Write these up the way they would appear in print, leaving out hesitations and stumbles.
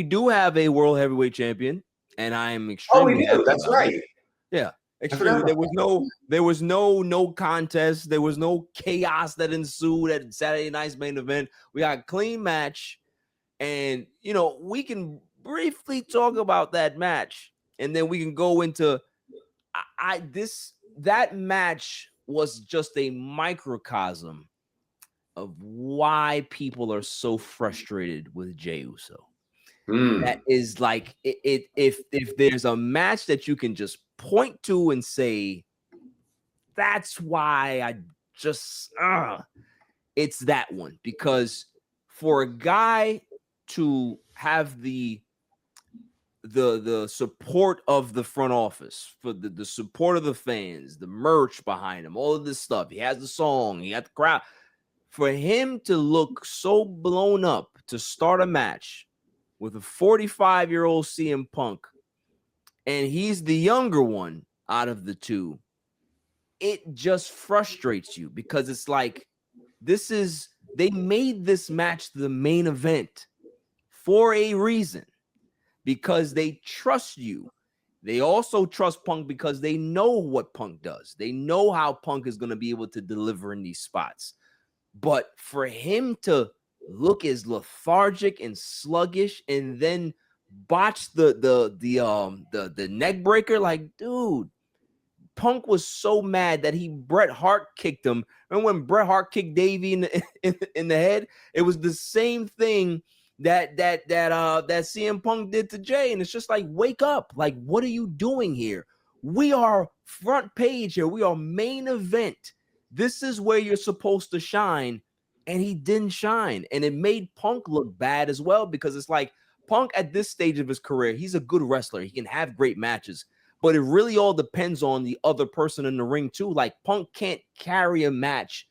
do have a world heavyweight champion, and I am Oh, extremely we do. happy That's about right. it. Yeah, extremely. There was no contest. There was no chaos that ensued at Saturday night's main event. We got a clean match, and we can briefly talk about that match, and then we can go into that match was just a microcosm of why people are so frustrated with Jey Uso. That is like if there's a match that you can just point to and say, that's why I just it's that one. Because for a guy to have the support of the front office, for the support of the fans, the merch behind him, all of this stuff, he has the song, he got the crowd, for him to look so blown up to start a match with a 45-year-old CM Punk, and he's the younger one out of the two, it just frustrates you, because it's like, they made this match the main event for a reason, because they trust you. They also trust Punk because they know what Punk does. They know how Punk is going to be able to deliver in these spots. But for him to look as lethargic and sluggish, and then botch the neck breaker, like, dude, Punk was so mad that Bret Hart kicked him. And when Bret Hart kicked Davey in the head, it was the same thing that CM Punk did to Jey. And it's just like, wake up. Like, what are you doing here? We are front page here. We are main event. This is where you're supposed to shine. And he didn't shine. And it made Punk look bad as well, because it's like, Punk at this stage of his career, he's a good wrestler. He can have great matches. But it really all depends on the other person in the ring too. Like, Punk can't carry a match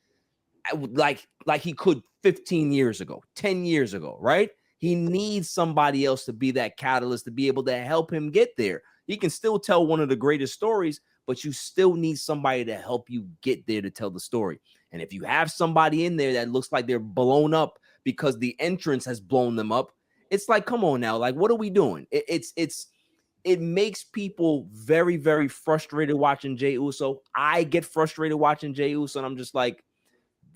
like he could 15 years ago, 10 years ago, right? He needs somebody else to be that catalyst, to be able to help him get there. He can still tell one of the greatest stories, but you still need somebody to help you get there to tell the story. And if you have somebody in there that looks like they're blown up because the entrance has blown them up, it's like, come on now, like, what are we doing? It makes people very, very frustrated watching Jey Uso. I get frustrated watching Jey Uso, and I'm just like,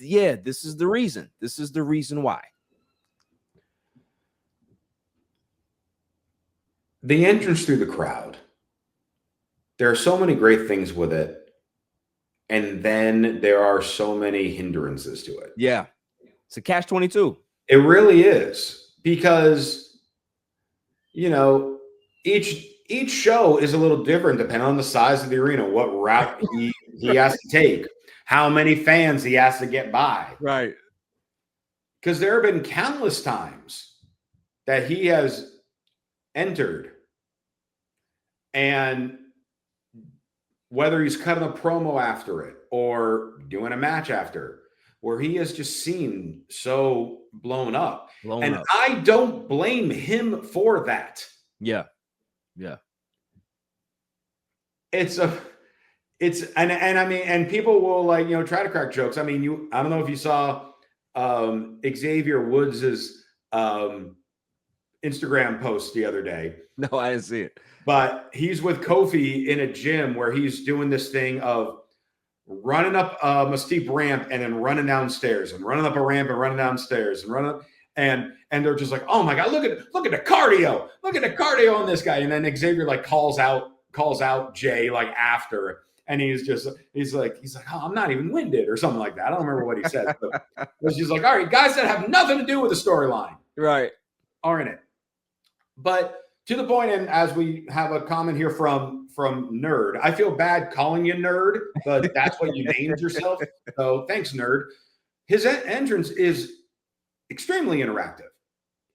yeah, this is the reason. This is the reason why. The entrance through the crowd. There are so many great things with it, and then there are so many hindrances to it. Yeah. It's a catch-22. It really is, because each show is a little different depending on the size of the arena, what route he has to take, how many fans he has to get by. Right. Because there have been countless times that he has entered, and whether he's cutting a promo after it or doing a match after, where he has just seemed so blown up. I don't blame him for that. Yeah. Yeah. And people will try to crack jokes. I mean, I don't know if you saw Xavier Woods's Instagram post the other day. No, I didn't see it. But he's with Kofi in a gym where he's doing this thing of running up a steep ramp and then running downstairs, and running up a ramp and running downstairs and running up. And they're just like, oh my God, look at the cardio. Look at the cardio on this guy. And then Xavier calls out Jey after. And he's like, oh, I'm not even winded or something like that. I don't remember what he said, but it was just like, all right, guys that have nothing to do with the storyline, right, are in it. But to the point, and as we have a comment here from Nerd, I feel bad calling you Nerd, but that's what you named yourself. So thanks, Nerd. His entrance is extremely interactive.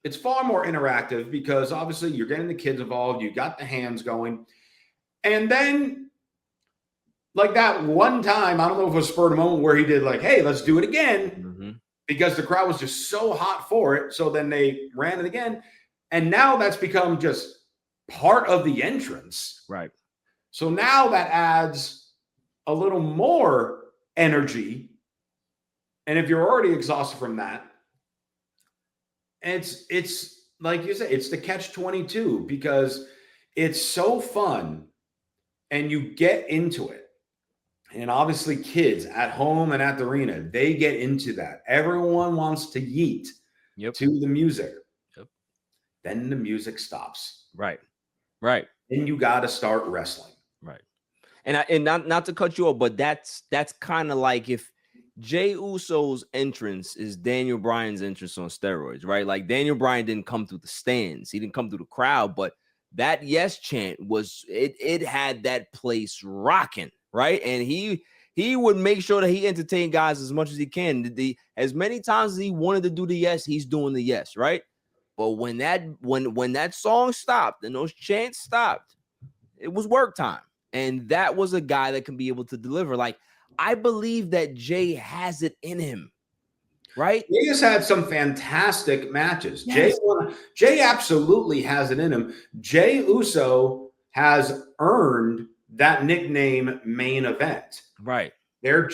It's far more interactive because obviously you're getting the kids involved. You got the hands going. And then, like that one time, I don't know if it was spurred a moment where he did hey, let's do it again, because the crowd was just so hot for it. So then they ran it again. And now that's become just part of the entrance. Right. So now that adds a little more energy. And if you're already exhausted from that, it's like you said, it's the catch-22 because it's so fun and you get into it. And obviously kids at home and at the arena, they get into that. Everyone wants to yeet to the music. Then the music stops. Right. Then you got to start wrestling. Right. And not to cut you off, but that's kind of like if Jey Uso's entrance is Daniel Bryan's entrance on steroids, right? Like Daniel Bryan didn't come through the stands, he didn't come through the crowd, but that yes chant was it had that place rocking, right? And he would make sure that he entertained guys as much as he can. As many times as he wanted to do the yes, he's doing the yes, right? But when that song stopped and those chants stopped, it was work time. And that was a guy that can be able to deliver. Like, I believe that Jey has it in him, right? Jey has had some fantastic matches. Yes. Jey absolutely has it in him. Jey Uso has earned that nickname main event. Right. There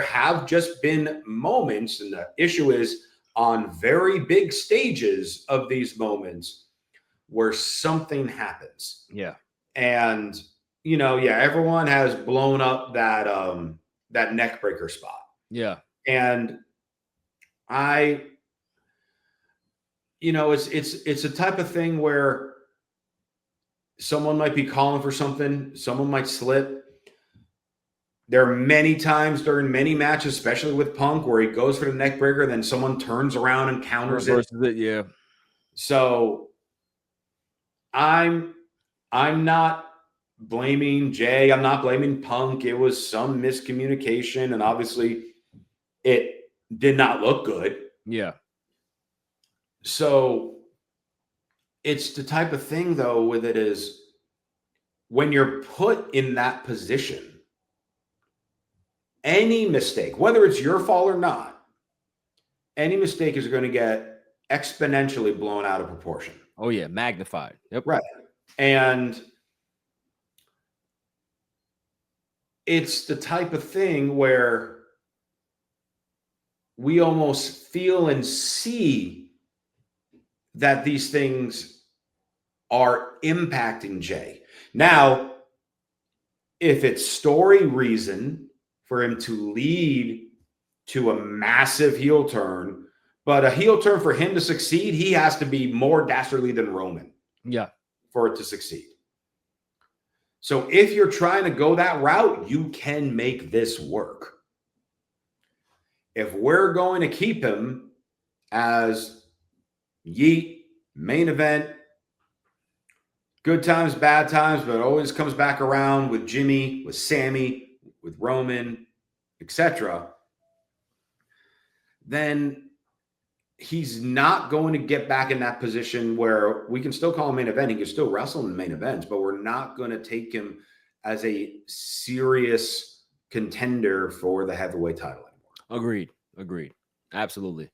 have just been moments, and the issue is on very big stages of these moments where something happens. Yeah. And everyone has blown up that neck breaker spot. Yeah. And it's a type of thing where someone might be calling for something, someone might slip. There are many times during many matches, especially with Punk, where he goes for the neck breaker, then someone turns around and counters it. Yeah. So I'm not blaming Jey. I'm not blaming Punk. It was some miscommunication, and obviously it did not look good. Yeah. So it's the type of thing, though, with it is when you're put in that position, any mistake, whether it's your fault or not, any mistake is going to get exponentially blown out of proportion. Oh, yeah. Magnified. Yep. Right. And it's the type of thing where we almost feel and see that these things are impacting Jey. Now, if it's story reason for him to lead to a massive heel turn, but a heel turn for him to succeed, he has to be more dastardly than Roman. Yeah. For it to succeed. So if you're trying to go that route, you can make this work. If we're going to keep him as yeet, main event, good times, bad times, but always comes back around with Jimmy, with Sammy, with Roman, etc., then he's not going to get back in that position where we can still call him main event. He can still wrestle in the main events, but we're not going to take him as a serious contender for the heavyweight title anymore. Agreed. Absolutely.